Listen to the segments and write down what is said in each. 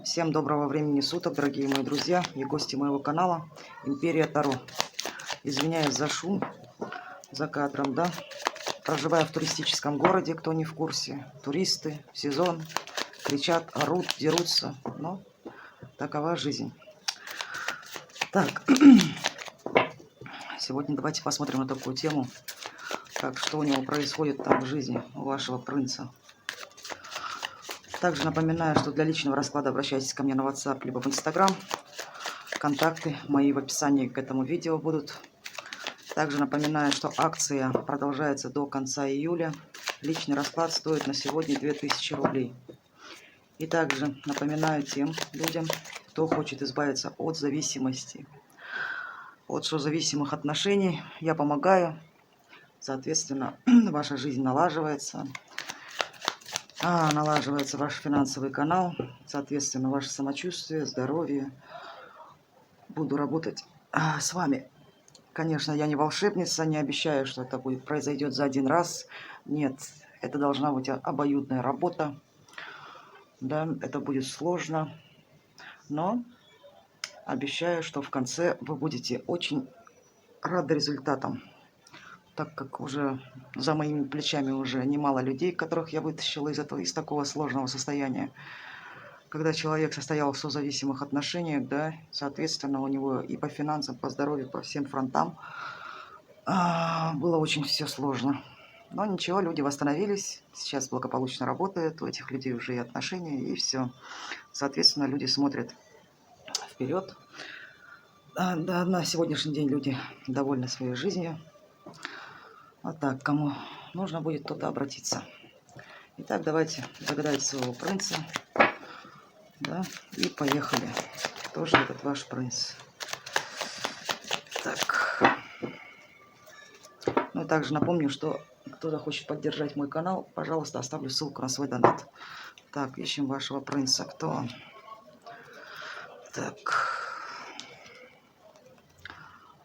Всем доброго времени суток, дорогие мои друзья и гости моего канала Империя Таро. Извиняюсь за шум, за кадром, да. Проживая в туристическом городе, кто не в курсе, туристы в сезон кричат, орут, дерутся, но такова жизнь. Так, сегодня давайте посмотрим на такую тему, как что у него происходит там в жизни у вашего принца. Также напоминаю, что для личного расклада обращайтесь ко мне на WhatsApp либо в Instagram. Контакты мои в описании к этому видео будут. Также напоминаю, что акция продолжается до конца июля. Личный расклад стоит на сегодня 2000 рублей. И также напоминаю тем людям, кто хочет избавиться от зависимости, от созависимых отношений. Я помогаю. Соответственно, ваша жизнь налаживается. Налаживается ваш финансовый канал, соответственно, ваше самочувствие, здоровье. Буду работать с вами. Конечно, я не волшебница, не обещаю, что это произойдет за один раз. Нет, это должна быть обоюдная работа. Да, это будет сложно, но обещаю, что в конце вы будете очень рады результатам. Так как уже за моими плечами уже немало людей, которых я вытащила из такого сложного состояния. Когда человек состоял в созависимых отношениях, да, соответственно, у него и по финансам, по здоровью, по всем фронтам было очень все сложно. Но ничего, люди восстановились, сейчас благополучно работают, у этих людей уже и отношения, и все. Соответственно, люди смотрят вперед. Да, на сегодняшний день люди довольны своей жизнью. Вот так, кому нужно будет, туда обратиться. Итак, давайте загадайте своего принца. Да, и поехали. Кто же этот ваш принц? Так. Ну и также напомню, что кто-то хочет поддержать мой канал, пожалуйста, оставлю ссылку на свой донат. Так, ищем вашего принца. Кто он? Так.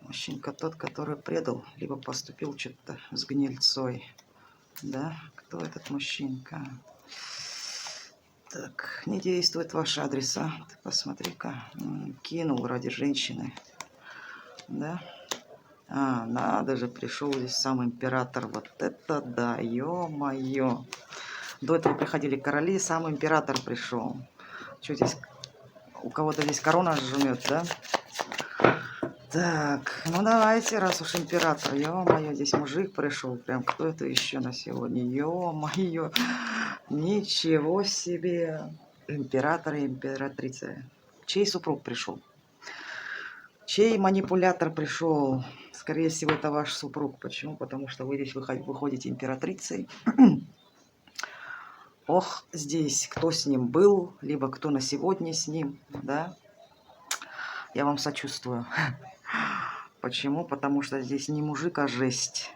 Мужчинка тот, который предал, либо поступил что-то с гнильцой. Да, кто этот мужчинка? Так, не действует ваш адрес, а? Ты посмотри-ка. Кинул ради женщины. Да? Надо же, пришел здесь сам император. Вот это да, ё-моё. До этого приходили короли, сам император пришел. Что здесь? У кого-то здесь корона жмет, да? Так, ну давайте, раз уж император. Ё-моё, здесь мужик пришел. Прям кто это еще на сегодня? Ё-моё. Ничего себе. Император и императрица. Чей супруг пришел? Чей манипулятор пришел? Скорее всего, это ваш супруг. Почему? Потому что вы здесь выходите императрицей. Ох, здесь кто с ним был, либо кто на сегодня с ним, да? Я вам сочувствую. Почему? Потому что здесь не мужик, а жесть.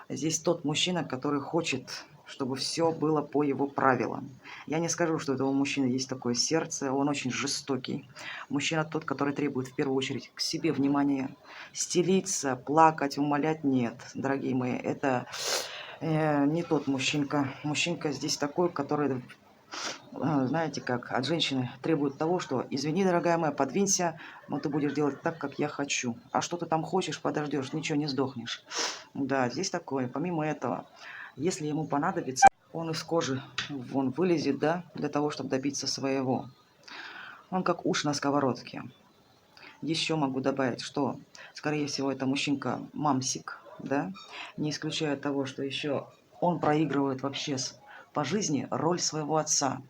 Здесь тот мужчина, который хочет, чтобы все было по его правилам. Я не скажу, что у этого мужчины есть такое сердце, он очень жестокий. Мужчина тот, который требует в первую очередь к себе внимания. Стелиться, плакать, умолять — нет, дорогие мои, это не тот мужчинка. Мужчинка здесь такой, который, знаете как, от женщины требует того, что: извини, дорогая моя, подвинься, но ты будешь делать так, как я хочу. А что ты там хочешь, подождешь, ничего, не сдохнешь. Да, здесь такое. Помимо этого, если ему понадобится, он из кожи вон вылезет, да, для того, чтобы добиться своего. Он как уж на сковородке. Еще могу добавить, что, скорее всего, это мужчинка мамсик, да, не исключая того, что еще он проигрывает вообще по жизни роль своего отца.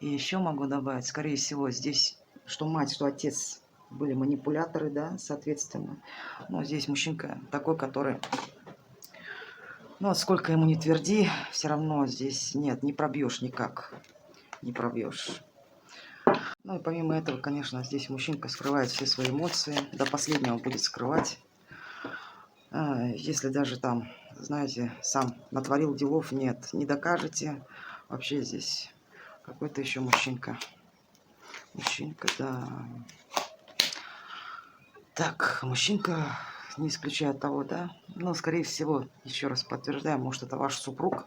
И еще могу добавить, скорее всего, здесь, что мать, что отец были манипуляторы, да, соответственно. Но здесь мужчинка такой, который, ну, сколько ему не тверди, все равно здесь нет, не пробьешь никак, не пробьешь. Ну и помимо этого, конечно, здесь мужчинка скрывает все свои эмоции, до последнего будет скрывать. Если даже там, знаете, сам натворил делов, нет, не докажете. Вообще здесь какой-то еще мужчинка. Мужчинка, да. Так, мужчинка, не исключая того, да. Но, скорее всего, еще раз подтверждаю, может, это ваш супруг.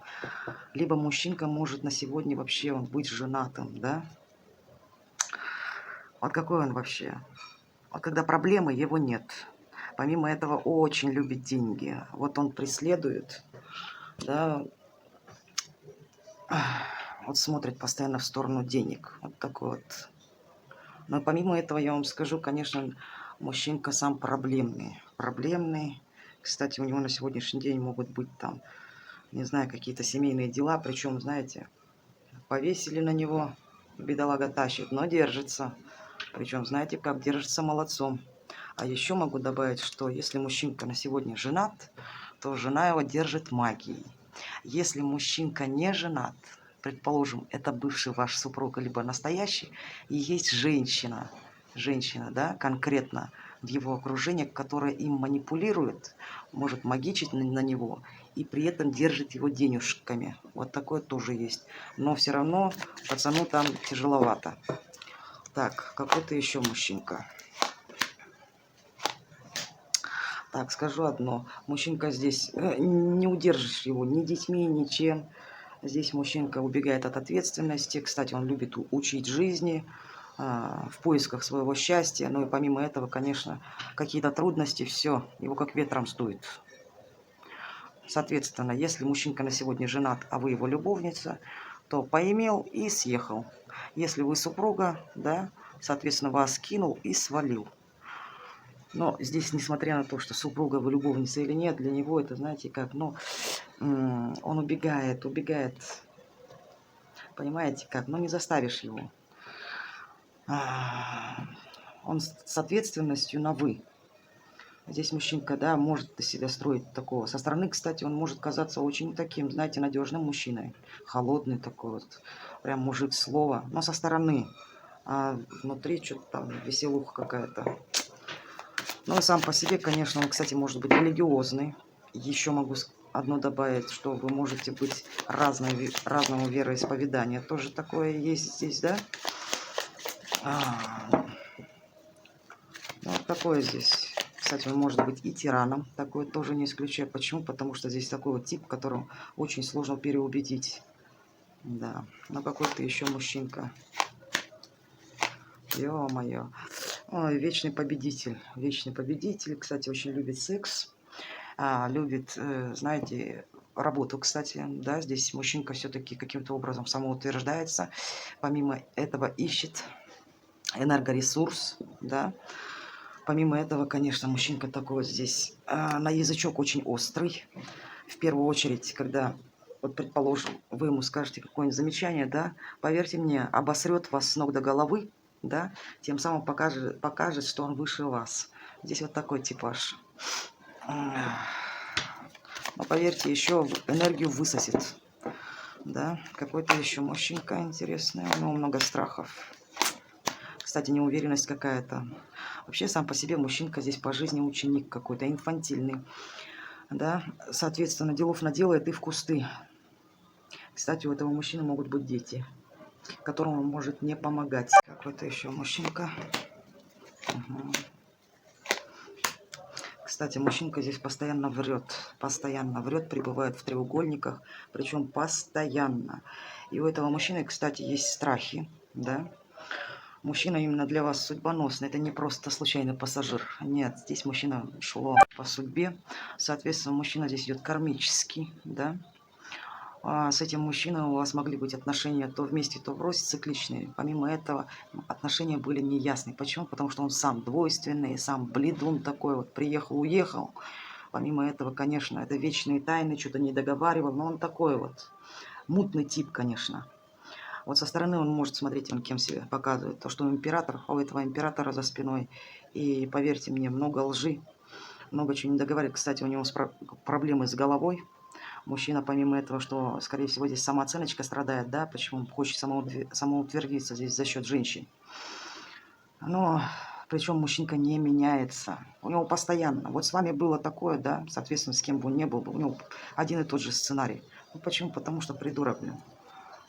Либо мужчинка может на сегодня вообще быть женатым, да. Вот какой он вообще? Вот когда проблемы, его нет. Помимо этого, очень любит деньги. Вот он преследует, да, вот смотрит постоянно в сторону денег. Вот такой вот. Но помимо этого, я вам скажу, конечно, мужчинка сам проблемный. Проблемный. Кстати, у него на сегодняшний день могут быть там, не знаю, какие-то семейные дела. Причем, знаете, повесили на него, бедолага тащит, но держится. Причем, знаете, как держится молодцом. А еще могу добавить, что если мужчинка на сегодня женат, то жена его держит магией. Если мужчинка не женат, предположим, это бывший ваш супруг, либо настоящий, и есть женщина, да, конкретно в его окружении, которая им манипулирует, может магичить на него, и при этом держит его денежками. Вот такое тоже есть. Но все равно пацану там тяжеловато. Так, какой-то еще мужчинка. Так, скажу одно. Мужчинка здесь, не удержишь его ни детьми, ничем. Здесь мужчинка убегает от ответственности. Кстати, он любит учить жизни, в поисках своего счастья. Ну и помимо этого, конечно, какие-то трудности, все, его как ветром сдует. Соответственно, если мужчинка на сегодня женат, а вы его любовница, то поимел и съехал. Если вы супруга, да, соответственно, вас кинул и свалил. Но здесь, несмотря на то, что супруга вы любовница или нет, для него это, знаете, как, ну, он убегает, понимаете, как, ну, не заставишь его. Он с ответственностью на «вы». Здесь мужчинка, да, может из себя строить такого. Со стороны, кстати, он может казаться очень таким, знаете, надежным мужчиной. Холодный такой вот, прям мужик слова. Но со стороны, а внутри что-то там веселуха какая-то. Ну и сам по себе, конечно, он, кстати, может быть религиозный. Еще могу одно добавить, что вы можете быть разного вероисповедания. Тоже такое есть здесь, да? Ну, вот такое здесь. Кстати, он может быть и тираном. Такое тоже не исключаю. Почему? Потому что здесь такой вот тип, которого очень сложно переубедить. Да. Но какой-то еще мужчинка. Ё-моё. Ой, вечный победитель. Вечный победитель. Кстати, очень любит секс. Любит, знаете, работу, кстати. Да, здесь мужчинка все-таки каким-то образом самоутверждается. Помимо этого ищет энергоресурс, да. Помимо этого, конечно, мужчинка такой вот здесь на язычок очень острый. В первую очередь, когда, вот предположим, вы ему скажете какое-нибудь замечание, да, поверьте мне, обосрет вас с ног до головы, да, тем самым покажет, что он выше вас. Здесь вот такой типаж. Но поверьте, еще энергию высосет. Да, какой-то еще мужчинка интересный, у него много страхов. Кстати, неуверенность какая-то. Вообще, сам по себе мужчинка здесь по жизни ученик какой-то, инфантильный. Да, соответственно, делов наделает и в кусты. Кстати, у этого мужчины могут быть дети, которым он может не помогать. Какой-то еще мужчинка. Угу. Кстати, мужчинка здесь постоянно врет, пребывает в треугольниках, причем постоянно. И у этого мужчины, кстати, есть страхи, да. Мужчина именно для вас судьбоносный, это не просто случайный пассажир. Нет, здесь мужчина шло по судьбе, соответственно, мужчина здесь идет кармический, да. С этим мужчиной у вас могли быть отношения то вместе, то врозь, цикличные. Помимо этого, отношения были неясны. Почему? Потому что он сам двойственный, сам бледун такой вот, приехал-уехал. Помимо этого, конечно, это вечные тайны, что-то не договаривал, но он такой вот мутный тип, конечно. Вот со стороны он может смотреть, он кем себя показывает. То, что он император, а у этого императора за спиной. И поверьте мне, много лжи, много чего не договаривает. Кстати, у него проблемы с головой. Мужчина, помимо этого, что, скорее всего, здесь самооценочка страдает, да, почему он хочет самоутвердиться здесь за счет женщин. Но, причем мужчинка не меняется. У него постоянно. Вот с вами было такое, да, соответственно, с кем бы он ни был, у него один и тот же сценарий. Ну, почему? Потому что придурок, блин.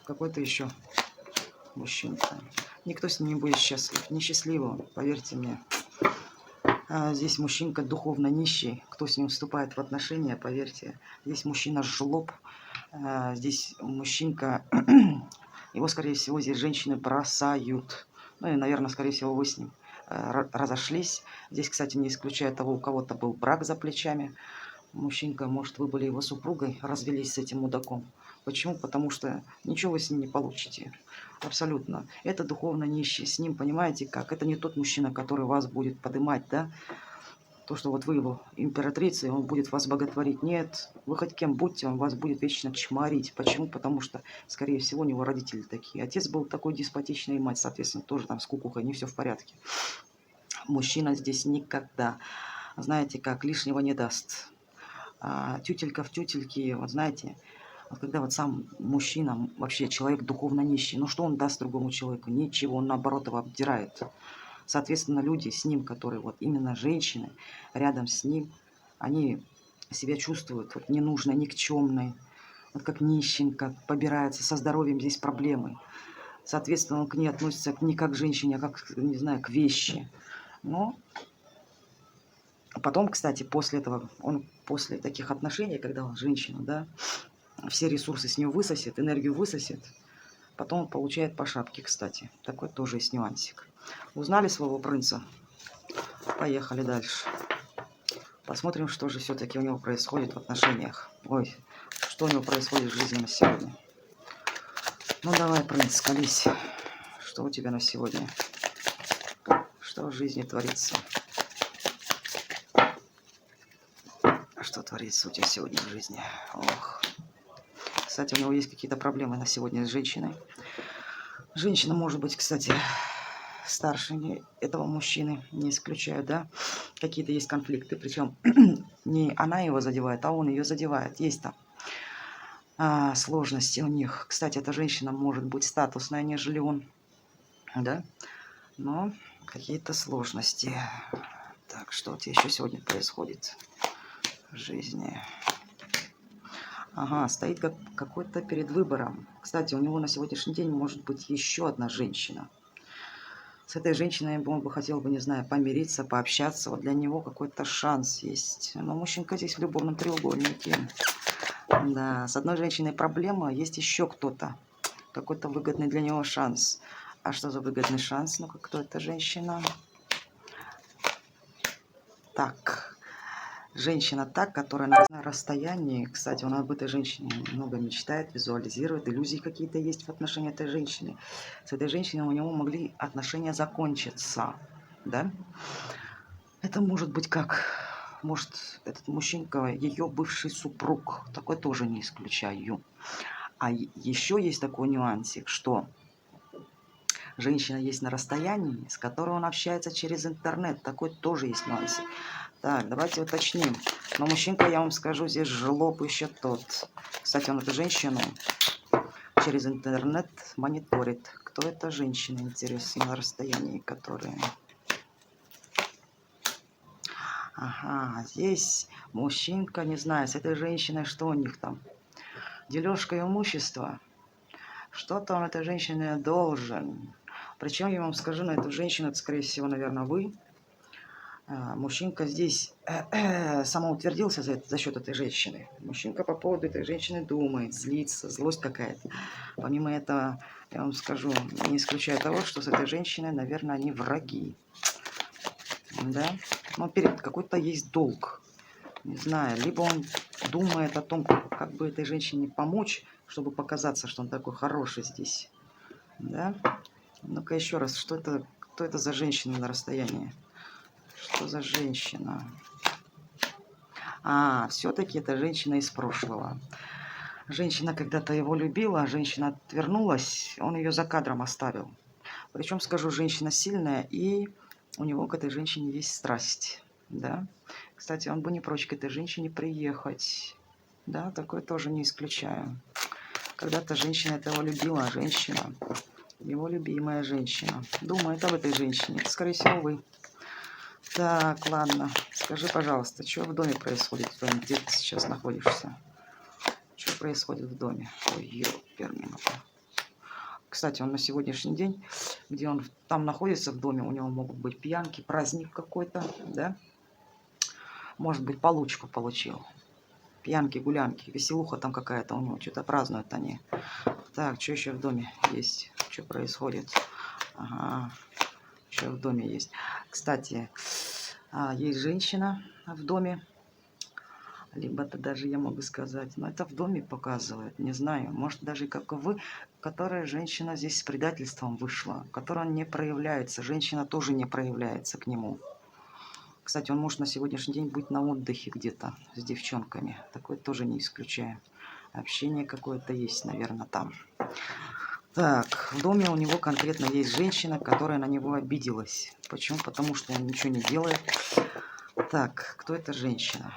Какой-то еще мужчинка. Никто с ним не будет счастлив. Несчастливо, поверьте мне. Здесь мужчинка духовно нищий. Кто с ним вступает в отношения, поверьте. Здесь мужчина жлоб. Здесь мужчинка... Его, скорее всего, здесь женщины бросают. Ну и, наверное, скорее всего, вы с ним разошлись. Здесь, кстати, не исключая того, у кого-то был брак за плечами. Мужчинка, может, вы были его супругой, развелись с этим мудаком. Почему? Потому что ничего вы с ним не получите. Абсолютно. Это духовно нищий. С ним, понимаете, как? Это не тот мужчина, который вас будет поднимать, да? То, что вот вы его императрица, и он будет вас боготворить. Нет, вы хоть кем будьте, он вас будет вечно чморить. Почему? Потому что, скорее всего, у него родители такие. Отец был такой деспотичный, и мать, соответственно, тоже там с кукухой, не все в порядке. Мужчина здесь никогда, знаете, как лишнего не даст. Тютелька в тютельке, вот знаете, вот когда вот сам мужчина, вообще человек духовно нищий, ну что он даст другому человеку? Ничего, он наоборот его обдирает. Соответственно, люди с ним, которые вот именно женщины, рядом с ним, они себя чувствуют вот ненужной, никчемной, вот как нищенка, побирается, со здоровьем здесь проблемы. Соответственно, он к ней относится не как к женщине, а как, не знаю, к вещи. Но потом, кстати, после этого, он после таких отношений, когда он женщину, да, все ресурсы с нее высосет, энергию высосет, потом он получает по шапке, кстати. Такой тоже есть нюансик. Узнали своего принца? Поехали дальше. Посмотрим, что же все-таки у него происходит в отношениях. Ой, что у него происходит в жизни на сегодня. Ну давай, принц, колись. Что у тебя на сегодня? Что в жизни творится? Что творится у тебя сегодня в жизни? Ох. Кстати, у него есть какие-то проблемы на сегодня с женщиной. Женщина может быть, кстати, старше этого мужчины, не исключаю, да? Какие-то есть конфликты, причем не она его задевает, а он ее задевает. Есть там сложности у них. Кстати, эта женщина может быть статусная, нежели он, да? Но какие-то сложности. Так, что у тебя еще сегодня происходит в жизни? Ага, стоит какой-то перед выбором. Кстати, у него на сегодняшний день может быть еще одна женщина. С этой женщиной он бы хотел бы, не знаю, помириться, пообщаться. Вот для него какой-то шанс есть. Но мужчинка здесь в любовном треугольнике. Да, с одной женщиной проблема, есть еще кто-то. Какой-то выгодный для него шанс. А что за выгодный шанс? Ну-ка, кто эта женщина? Так, женщина которая на расстоянии. Кстати, он об этой женщине много мечтает, визуализирует. Иллюзии какие-то есть в отношении этой женщины. С этой женщиной у него могли отношения закончиться. Да? Это может быть как? Может, этот мужчинка, ее бывший супруг. Такой тоже не исключаю. А еще есть такой нюансик, что женщина есть на расстоянии, с которой он общается через интернет. Такой тоже есть нюансик. Так, давайте уточним. Но мужчинка, я вам скажу, здесь жлоб еще тот. Кстати, он эту женщину через интернет мониторит. Кто эта женщина, интересно, на расстоянии, которая... Ага, здесь мужчинка, не знаю, с этой женщиной, что у них там? Дележка имущества. Что-то он этой женщине должен. Причем, я вам скажу, на эту женщину, это, скорее всего, наверное, вы. Мужчинка здесь самоутвердился за счет этой женщины. Мужчинка по поводу этой женщины думает, злится, злость какая-то. Помимо этого, я вам скажу, не исключая того, что с этой женщиной, наверное, они враги. Да? Но перед какой-то есть долг. Не знаю, либо он думает о том, как бы этой женщине помочь, чтобы показаться, что он такой хороший здесь. Да? Ну-ка еще раз, что это, кто это за женщина на расстоянии? Что за женщина? Все-таки это женщина из прошлого. Женщина когда-то его любила, женщина отвернулась, он ее за кадром оставил. Причем, скажу, женщина сильная, и у него к этой женщине есть страсть. Да? Кстати, он бы не прочь к этой женщине приехать. Да, такое тоже не исключаю. Когда-то женщина этого любила, женщина, его любимая женщина. Думает об этой женщине. Это, скорее всего, вы. Так, ладно. Скажи, пожалуйста, что в доме происходит? В доме, где ты сейчас находишься? Что происходит в доме? Ой, ёперминуту. Кстати, он на сегодняшний день, где он там находится в доме, у него могут быть пьянки, праздник какой-то, да? Может быть, получку получил. Пьянки, гулянки, веселуха там какая-то у него, что-то празднуют они. Так, что еще в доме есть? Что происходит? Ага. Что в доме есть. Кстати, есть женщина в доме. Либо это даже я могу сказать, но это в доме показывает, не знаю, может даже как вы, которая женщина здесь с предательством вышла, которая не проявляется, женщина тоже не проявляется к нему. Кстати, он может на сегодняшний день быть на отдыхе где-то с девчонками, такое тоже не исключаю. Общение какое-то есть, наверное, там. Так, в доме у него конкретно есть женщина, которая на него обиделась. Почему? Потому что он ничего не делает. Так, кто эта женщина?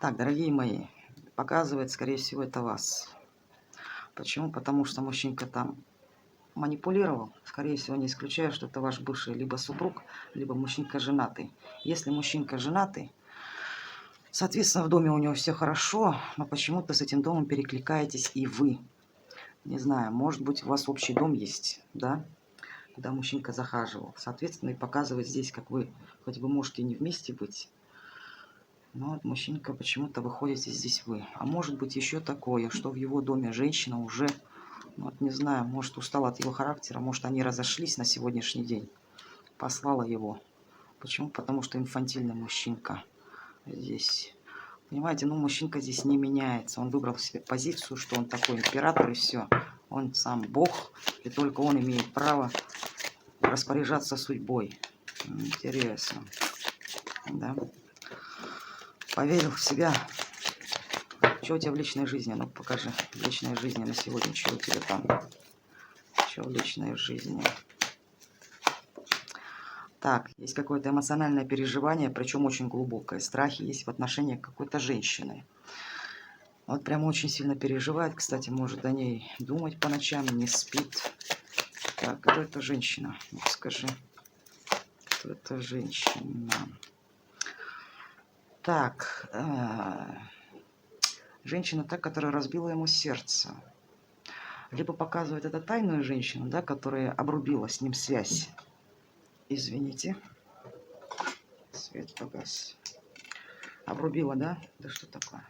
Так, дорогие мои, показывает, скорее всего, это вас. Почему? Потому что мужчинка там манипулировал. Скорее всего, не исключаю, что это ваш бывший либо супруг, либо мужчинка женатый. Если мужчинка женатый, соответственно, в доме у него все хорошо, но почему-то с этим домом перекликаетесь и вы. Не знаю, может быть, у вас общий дом есть, да? Куда мужчинка захаживал. Соответственно, и показывает здесь, как вы, хоть вы можете не вместе быть, но вот мужчинка почему-то выходите здесь вы. А может быть еще такое, что в его доме женщина уже, вот не знаю, может устала от его характера, может они разошлись на сегодняшний день. Послала его. Почему? Потому что инфантильный мужчинка здесь. Понимаете, ну мужчинка здесь не меняется. Он выбрал себе позицию, что он такой император и все. Он сам бог, и только он имеет право распоряжаться судьбой. Интересно. Да? Поверил в себя. Что у тебя в личной жизни? Ну, покажи. В личной жизни на сегодня. Что у тебя там? Что в личной жизни? Так, есть какое-то эмоциональное переживание, причем очень глубокое. Страхи есть в отношении какой-то женщины. Вот прям очень сильно переживает. Кстати, может о ней думать по ночам, не спит. Так, кто эта женщина? Ну, скажи. Кто эта женщина? Так, женщина та, которая разбила ему сердце. Либо показывает это тайную женщину, да, которая обрубила с ним связь. Извините. Свет погас. Обрубила, да? Да что такое?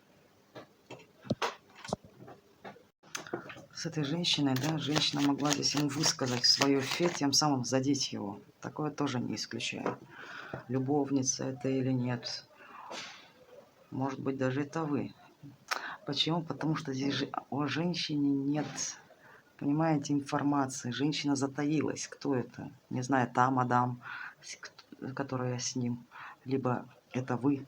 С этой женщиной, да, женщина могла здесь ему высказать свое фе, тем самым задеть его. Такое тоже не исключаю. Любовница это или нет. Может быть, даже это вы. Почему? Потому что здесь о женщине нет, понимаете, информации. Женщина затаилась. Кто это? Не знаю, та мадам, которая с ним. Либо это вы.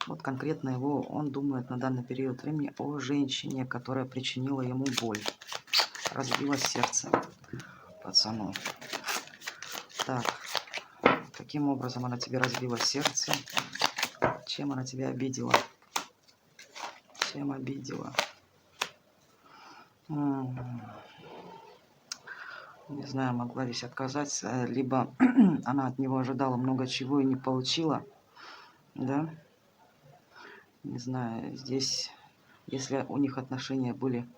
Вот конкретно его, он думает на данный период времени о женщине, которая причинила ему боль. Разбила сердце пацану. Так, каким образом она тебе разбила сердце? Чем она тебя обидела? Чем обидела? Не знаю, могла здесь отказаться, либо она от него ожидала много чего и не получила, да? Не знаю, здесь, если у них отношения были,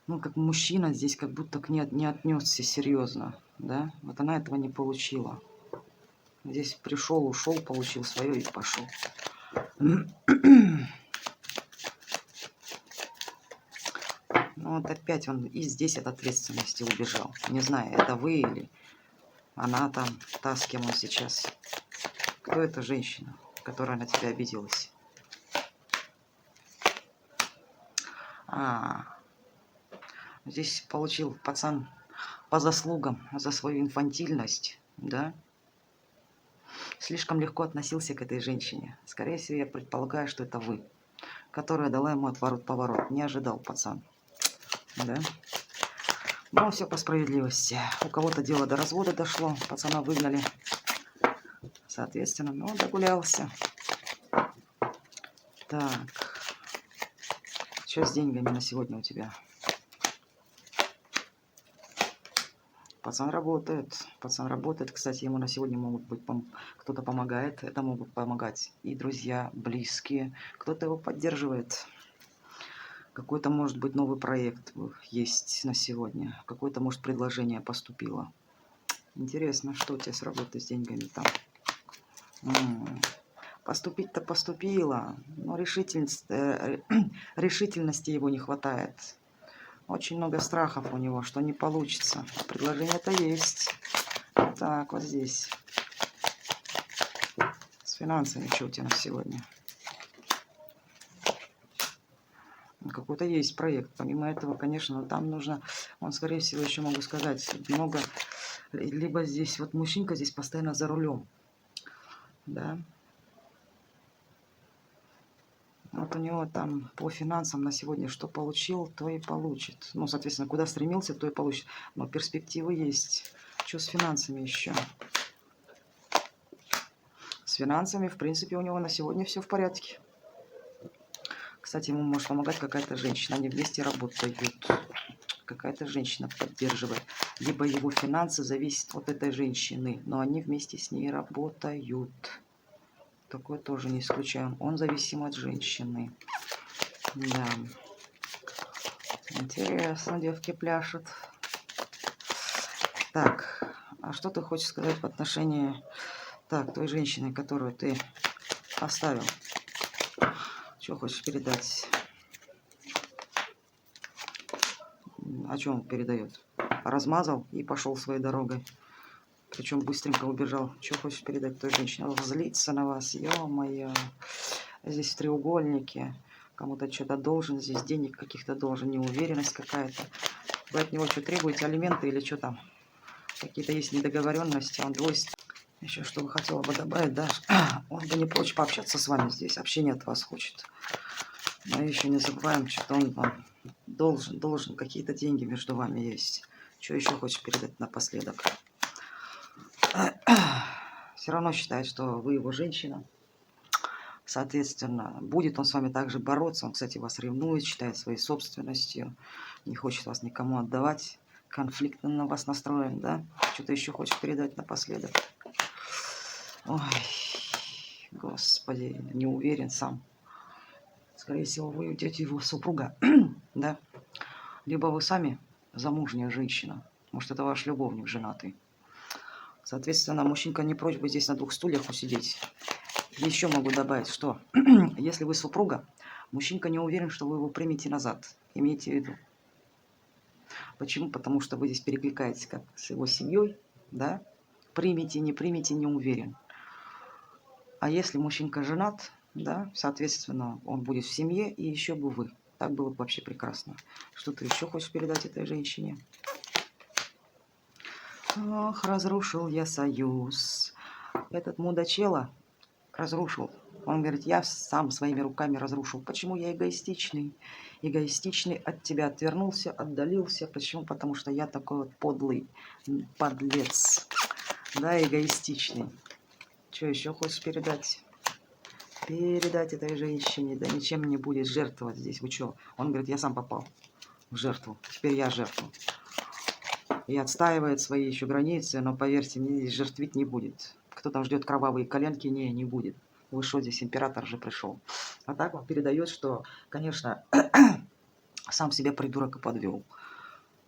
ну, как мужчина здесь как будто к ней не отнесся серьезно, да? Вот она этого не получила. Здесь пришел, ушел, получил свое и пошел. Ну вот опять он и здесь от ответственности убежал. Не знаю, это вы или она там, та, с кем он сейчас. Кто эта женщина, которая на тебя обиделась? Здесь получил пацан по заслугам за свою инфантильность, да? Слишком легко относился к этой женщине. Скорее всего, я предполагаю, что это вы, которая дала ему отворот-поворот. Не ожидал пацан, да? Но все по справедливости. У кого-то дело до развода дошло, пацана выгнали. Соответственно, ну, догулялся. Так. Что с деньгами на сегодня у тебя? Пацан работает. Пацан работает. Кстати, ему на сегодня могут быть кто-то помогает. Это могут помогать и друзья, близкие. Кто-то его поддерживает. Какой-то, может быть, новый проект есть на сегодня. Какое-то, может, предложение поступило. Интересно, что у тебя с работой с деньгами там? Поступить-то поступила, но решительности его не хватает. Очень много страхов у него, что не получится. Предложение-то есть. Так, вот здесь. С финансами что у тебя на сегодня? Какой-то есть проект. Помимо этого, конечно, там нужно, он, скорее всего, еще могу сказать, много, либо здесь, вот мужчинка здесь постоянно за рулем, да. Вот у него там по финансам на сегодня что получил, то и получит. Ну, соответственно, куда стремился, то и получит. Но перспективы есть. Что с финансами еще? С финансами, в принципе, у него на сегодня все в порядке. Кстати, ему может помогать какая-то женщина. Они вместе работают. Какая-то женщина поддерживает. Либо его финансы зависят от этой женщины, но они вместе с ней работают. Такое тоже не исключаем. Он зависим от женщины. Да. Интересно, девки пляшут. Так, а что ты хочешь сказать в отношении той женщины, которую ты оставил? Что хочешь передать? О чем передает? Размазал и пошел своей дорогой. Причем быстренько убежал. Что хочешь передать той женщине? Он злится на вас. Ё-моё. Здесь в треугольнике. Кому-то что-то должен. Здесь денег каких-то должен. Неуверенность какая-то. Вы от него что требуете? Алименты или что там? Какие-то есть недоговоренности. Он двойственный. Еще что бы хотела бы добавить, да? Он бы не прочь пообщаться с вами здесь. Общение от вас хочет. Но еще не забываем, что он вам должен. Какие-то деньги между вами есть. Что еще хочешь передать напоследок? Все равно считает, что вы его женщина. Соответственно, будет он с вами также бороться. Он, кстати, вас ревнует, считает своей собственностью. Не хочет вас никому отдавать. Конфликтно на вас настроен, да? Что-то еще хочешь передать напоследок? Ой, господи, не уверен сам. Скорее всего, вы уйдете его супруга, да? Либо вы сами замужняя женщина. Может, это ваш любовник женатый. Соответственно, мужчинка не прочь бы здесь на двух стульях усидеть. Еще могу добавить, что если вы супруга, мужчинка не уверен, что вы его примете назад. Имейте в виду. Почему? Потому что вы здесь перекликаетесь как с его семьей, да? Примите, не уверен. А если мужчинка женат, да, соответственно, он будет в семье, и еще бы вы. Так было бы вообще прекрасно. Что ты еще хочешь передать этой женщине? Ох, разрушил я союз. Этот мудачела разрушил. Он говорит, я сам своими руками разрушил. Почему я эгоистичный? Эгоистичный от тебя отвернулся, отдалился. Почему? Потому что я такой вот подлый подлец. Да, эгоистичный. Что еще хочешь передать? Передать этой женщине. Да ничем не будет жертвовать здесь. Вы что? Он говорит, я сам попал в жертву. Теперь я жертва. И отстаивает свои еще границы, но поверьте мне, здесь жертвить не будет. Кто там ждет кровавые коленки? Не будет. Вы что, здесь император же пришел. А так он передает, что, конечно, сам себя придурок и подвел.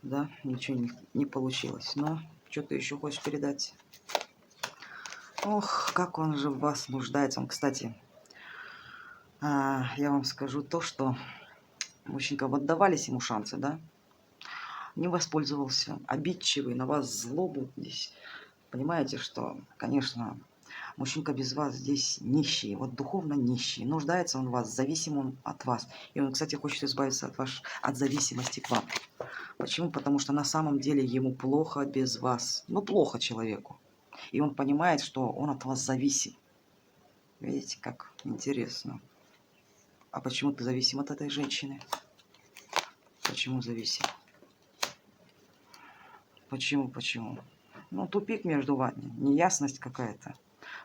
Да, ничего не получилось. Но что ты еще хочешь передать? Ох, как он же в вас нуждается. Он, кстати, я вам скажу то, что мужчинка, вот давались ему шансы, да? Не воспользовался. Обидчивый, на вас злобу здесь. Понимаете, что, конечно, мужчинка без вас здесь нищий, вот духовно нищий. Нуждается он в вас, зависим он от вас. И он, кстати, хочет избавиться от зависимости к вам. Почему? Потому что на самом деле ему плохо без вас. Ну, плохо человеку. И он понимает, что он от вас зависим. Видите, как интересно. А почему ты зависим от этой женщины? Почему зависим? Почему? Ну, тупик между вами, неясность какая-то.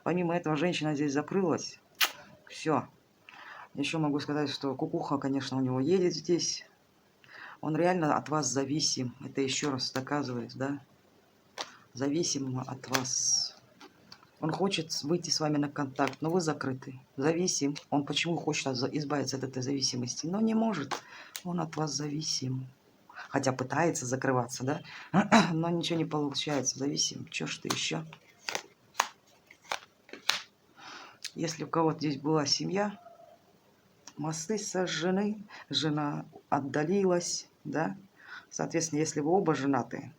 Помимо этого, женщина здесь закрылась. Все. Еще могу сказать, что кукуха, конечно, у него едет здесь. Он реально от вас зависим. Это еще раз доказывает, да? Зависим от вас. Он хочет выйти с вами на контакт, но вы закрыты. Зависим. Он почему хочет избавиться от этой зависимости? Но не может. Он от вас зависим. Хотя пытается закрываться, да? Но ничего не получается. Зависим. Что ж ты еще? Если у кого-то здесь была семья, мосты сожжены, жена отдалилась, да. Соответственно, если вы оба женаты,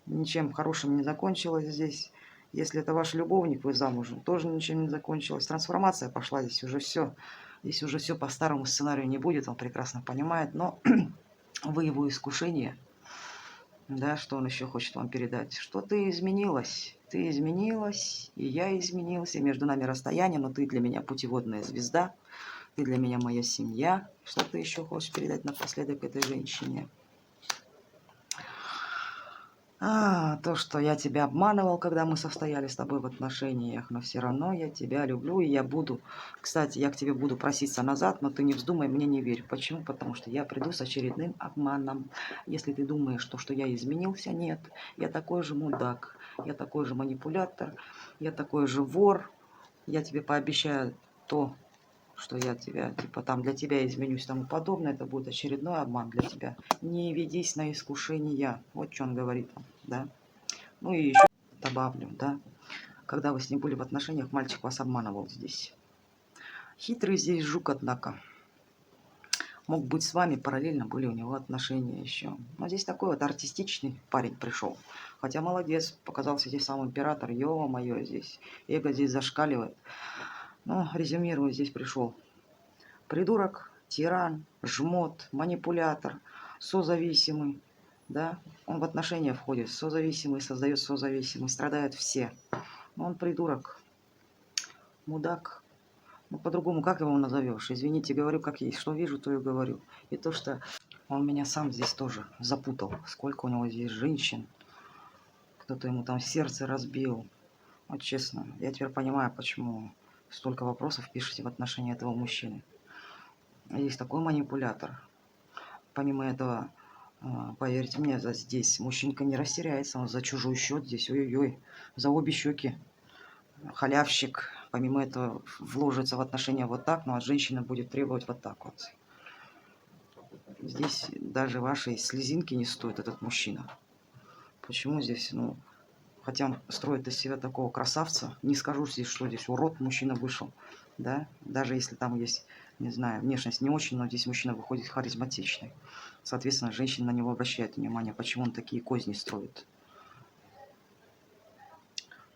ничем хорошим не закончилось здесь. Если это ваш любовник, вы замужем, тоже ничем не закончилось. Трансформация пошла, здесь уже все. Здесь уже все по старому сценарию не будет, он прекрасно понимает. Но вы его искушение, да, что он еще хочет вам передать? Что ты изменилась, и я изменился, и между нами расстояние, но ты для меня путеводная звезда, ты для меня моя семья. Что ты еще хочешь передать напоследок этой женщине? То, что я тебя обманывал, когда мы состояли с тобой в отношениях, но все равно я тебя люблю, и я буду, кстати, я к тебе буду проситься назад, но ты не вздумай, мне не верь. Почему? Потому что я приду с очередным обманом. Если ты думаешь, что я изменился, нет. Я такой же мудак, я такой же манипулятор, я такой же вор. Я тебе пообещаю то, что я тебя, типа, там для тебя изменюсь и тому подобное, это будет очередной обман для тебя. Не ведись на искушения. Вот что он говорит, да. Ну и еще добавлю, да. Когда вы с ним были в отношениях, мальчик вас обманывал здесь. Хитрый здесь жук, однако. Мог быть с вами, параллельно были у него отношения еще. Но здесь такой вот артистичный парень пришел. Хотя молодец, показался здесь сам император. Ё-моё, здесь эго здесь зашкаливает. Но резюмирую, здесь пришел придурок, тиран, жмот, манипулятор, созависимый, да, он в отношения входит, созависимый, создает созависимый, страдают все. Но он придурок, мудак, ну по-другому как его назовешь? Извините, говорю как есть, что вижу, то и говорю. И то, что он меня сам здесь тоже запутал, сколько у него здесь женщин, кто-то ему там сердце разбил. Вот честно, я теперь понимаю, почему столько вопросов пишете в отношении этого мужчины. Есть такой манипулятор. Помимо этого, поверьте мне, здесь мужчинка не растеряется, он за чужой счет здесь, ой-ой-ой, за обе щеки. Халявщик, помимо этого, вложится в отношения вот так, но от женщины будет требовать вот так вот. Здесь даже вашей слезинки не стоит этот мужчина. Почему здесь, ну, хотя он строит из себя такого красавца, не скажу здесь, что здесь урод мужчина вышел, да, даже если там есть, не знаю, внешность не очень, но здесь мужчина выходит харизматичный. Соответственно, женщина на него обращает внимание, почему он такие козни строит.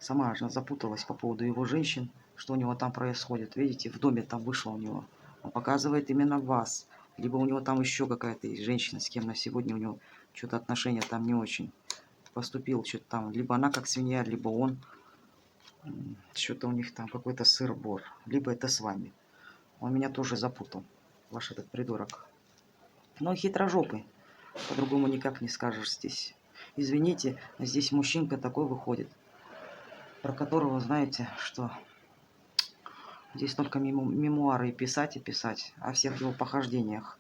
Сама же запуталась по поводу его женщин, что у него там происходит. Видите, в доме там вышло у него. Он показывает именно вас. Либо у него там еще какая-то есть женщина, с кем на сегодня у него что-то отношения там не очень поступил, что-то там. Либо она как свинья, либо он. Что-то у них там какой-то сыр-бор. Либо это с вами. Он меня тоже запутал, ваш этот придурок. Но хитрожопый. По-другому никак не скажешь здесь. Извините, здесь мужчинка такой выходит, про которого, знаете, что здесь только мемуары писать и писать о всех его похождениях.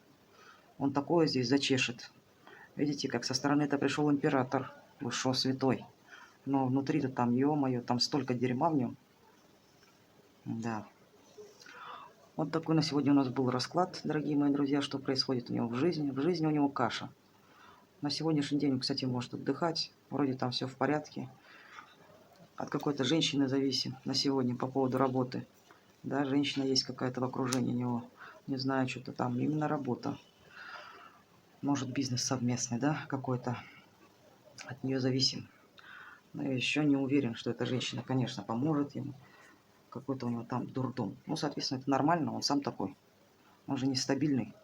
Он такое здесь зачешет. Видите, как со стороны это пришел император. Вы шо, святой? Но внутри-то там, ё-моё, там столько дерьма в нем. Да. Вот такой на сегодня у нас был расклад, дорогие мои друзья, что происходит у него в жизни. В жизни у него каша. На сегодняшний день он, кстати, может отдыхать. Вроде там все в порядке. От какой-то женщины зависим на сегодня по поводу работы. Да, женщина есть какая-то в окружении него. Не знаю, что-то там. Именно работа. Может, бизнес совместный, да, какой-то. От нее зависим. Но я еще не уверен, что эта женщина, конечно, поможет ему. Какой-то у него там дурдом. Ну, соответственно, это нормально, он сам такой. Он же нестабильный.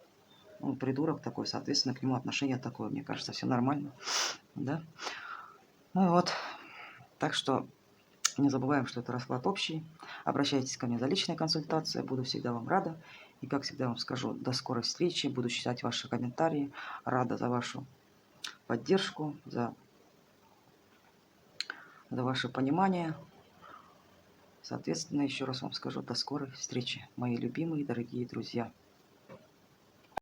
Он придурок такой, соответственно, к нему отношение такое. Мне кажется, все нормально. Да? Ну вот. Так что не забываем, что это расклад общий. Обращайтесь ко мне за личной консультацией. Я буду всегда вам рада. И, как всегда, вам скажу, до скорой встречи. Буду читать ваши комментарии. Рада за вашу поддержку, за ваше понимание. Соответственно, еще раз вам скажу, до скорой встречи, мои любимые, дорогие друзья.